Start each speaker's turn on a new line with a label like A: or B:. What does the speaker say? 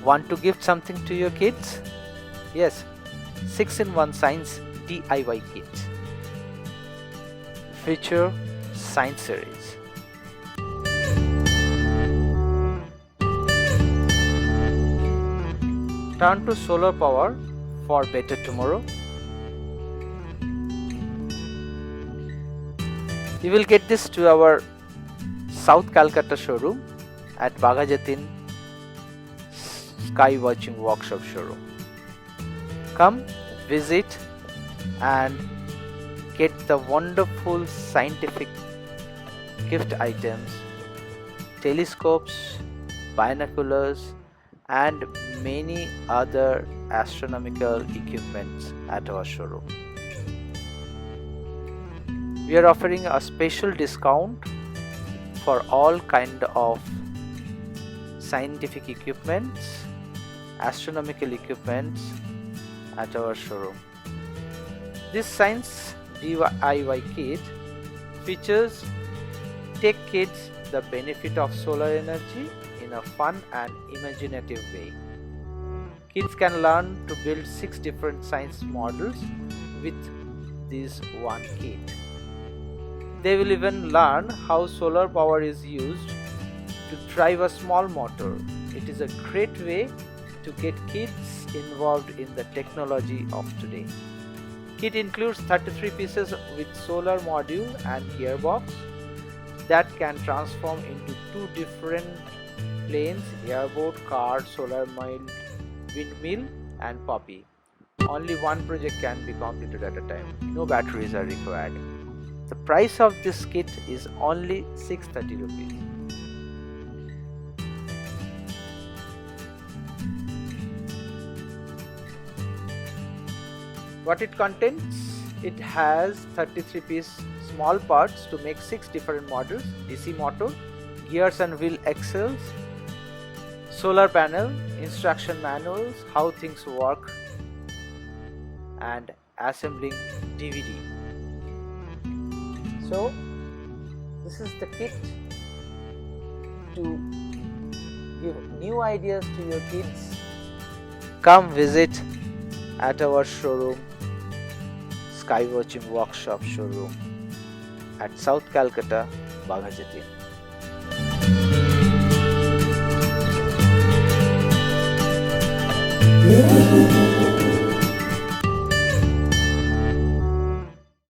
A: Want to gift something to your kids? Yes, 6-in-1 Science DIY Kit. Future Science Series. Turn to solar power for better tomorrow. You will get this to our South Calcutta showroom at Baghajatin Skywatching workshop showroom. Come visit and get the wonderful scientific gift items, telescopes, binoculars, and many other astronomical equipments at our showroom. We are offering a special discount for all kind of scientific equipments, astronomical equipments at our showroom. This Science DIY kit features take kids the benefit of solar energy in a fun and imaginative way. Kids can learn to build 6 different science models with this one kit. They will even learn how solar power is used to drive a small motor. It is a great way to get kids involved in the technology of today. Kit includes 33 pieces with solar module and gearbox that can transform into 2 different planes, airboat, car, solar windmill and puppy. Only one project can be completed at a time. No batteries are required. The price of this kit is only 630 rupees. What it contains? It has 33 piece small parts to make 6 different models: DC motor, gears and wheel axles, solar panel, instruction manuals, how things work, and assembling DVD. So this is the kit to give new ideas to your kids. Come visit at our showroom, Skywatching Workshop showroom at South Calcutta, Baghajatin.